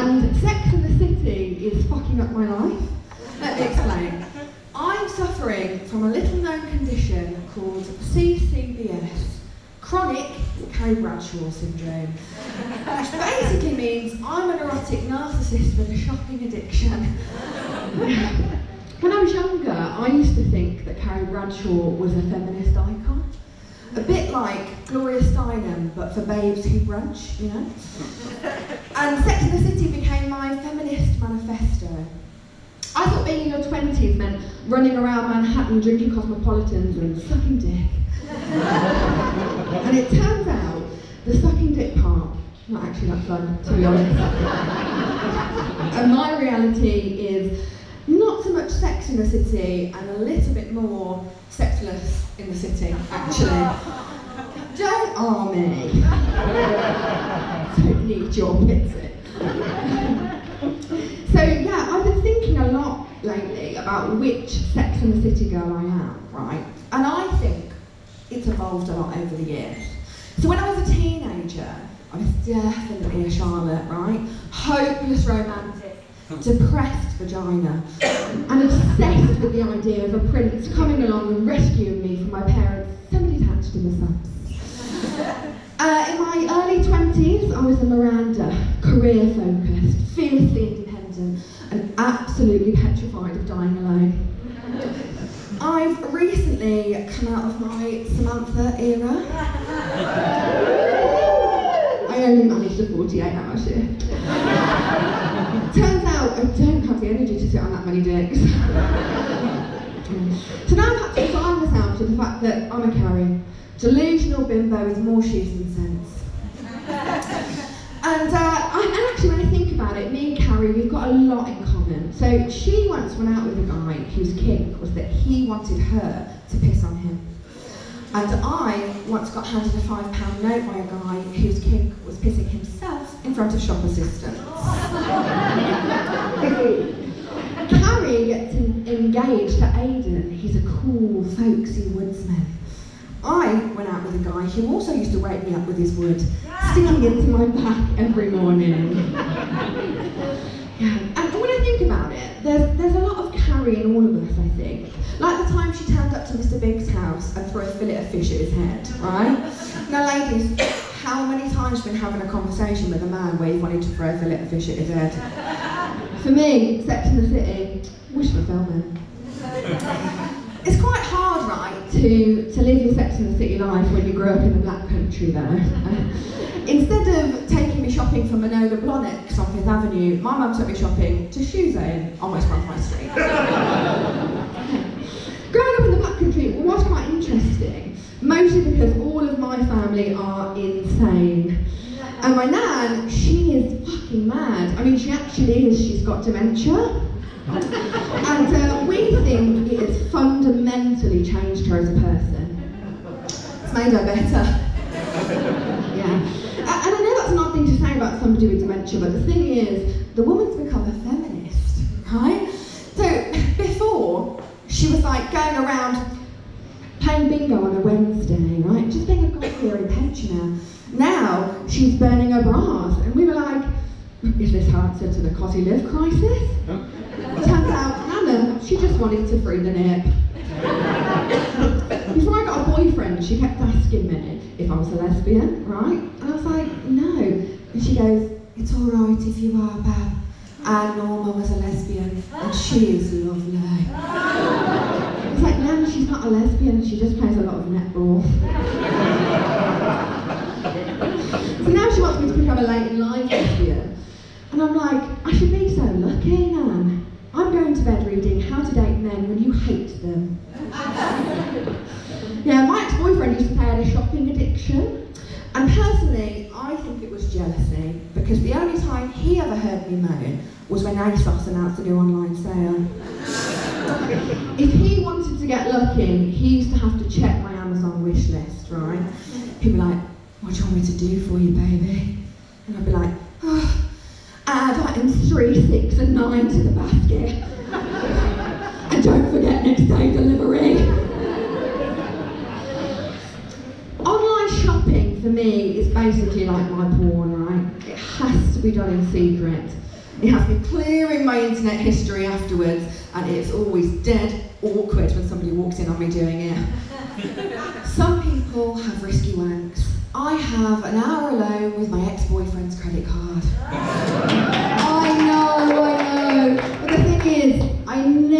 And Sex and the City is fucking up my life. Let me explain. I'm suffering from a little known condition called CCBS, chronic Carrie Bradshaw syndrome, which basically means I'm a neurotic narcissist with a shopping addiction. When I was younger, I used to think that Carrie Bradshaw was a feminist icon. A bit like Gloria Steinem, but for babes who brunch, you know? And Sex and the City became my feminist manifesto. I thought being in your 20s meant running around Manhattan drinking cosmopolitans and sucking dick. And it turns out the sucking dick part, not actually that fun, to be honest. And my reality is not so much Sex in the City and a little bit more sexless in the city, actually. Don't arm me. Don't need your pity. So yeah, I've been thinking a lot lately about which Sex and the City girl I am, right? And I think it's evolved a lot over the years. So when I was a teenager, I was definitely a Charlotte, right? Hopeless romantic, depressed vagina, and obsessed with the idea of a prince coming along and rescuing me from my parents semi-detached in the subs. In my early 20s, I was a Miranda, career-focused, fiercely independent, and absolutely petrified of dying alone. I've recently come out of my Samantha era. I only managed a 48-hour shift. Turns out I don't have the energy to sit on that many dicks. So now I've had to resign myself to the fact that I'm a Carrie. Delusional bimbo with more shoes than sense. And actually, when I think about it, me and Carrie, we've got a lot in common. So she once went out with a guy whose kink was that he wanted her to piss on him. And I once got handed a £5 note by a guy whose kink was pissing himself in front of shop assistants. Carrie gets engaged to Aidan. He's a cool, folksy woodsman. I went out with a guy who also used to wake me up with his wood, sticking into my back every morning. Yeah. And when I think about it, there's a lot of Carrie in all of us, I think. Like the time she turned up to Mr. Big's house and threw a fillet of fish at his head, right? Now ladies, how many times have you been having a conversation with a man where you wanted to throw a fillet of fish at his head? For me, Sex and the City, wish fulfillment. It's quite hard, right, to live your Sex and the City life when you grew up in the black country, though. Instead of taking me shopping for Manola Blahniks on 5th Avenue, my mum took me shopping to Shoe Zone on West Brompton Street. Growing up in the black country was quite interesting, mostly because all of my family are insane. And my nan, she is fucking mad. I mean, she actually is. She's got dementia. And we think it has fundamentally changed her as a person. It's made her better. Yeah. And I know that's an odd thing to say about somebody with dementia, but the thing is, the woman's become a feminist, right? So before, she was like going around playing bingo on a Wednesday, right? Just being a God-fearing pensioner. Now, she's burning her bras, and we were like, is this her answer to the Cosy Live crisis? It turns out, Nana, she just wanted to free the nip. Before I got a boyfriend, she kept asking me if I was a lesbian, right? And I was like, no. And she goes, it's all right if you are, Bab. Our Norma was a lesbian, and she is lovely. I was like, no, she's not a lesbian, she just plays a lot of netball. So now she wants me to become a late in life lesbian. And I'm like, I should be so lucky, Nan. I'm going to bed reading How to Date Men When You Hate Them. Yeah, my ex-boyfriend used to say I had a shopping addiction. And personally, I think it was jealousy, because the only time he ever heard me moan was when ASOS announced a new online sale. If he wanted to get lucky, he used to have to check my Amazon wish list, right? He'd be like, what do you want me to do for you, baby? And I'd be like, oh, add items 3, 6 and 9 to the basket. And don't forget next day delivery. Online shopping for me is basically like my porn, right? It has to be done in secret. It has me clearing my internet history afterwards, and it's always dead awkward when somebody walks in on me doing it. Some people have risky wanks. I have an hour alone with my ex-boyfriend's credit card. I know. But the thing is, I know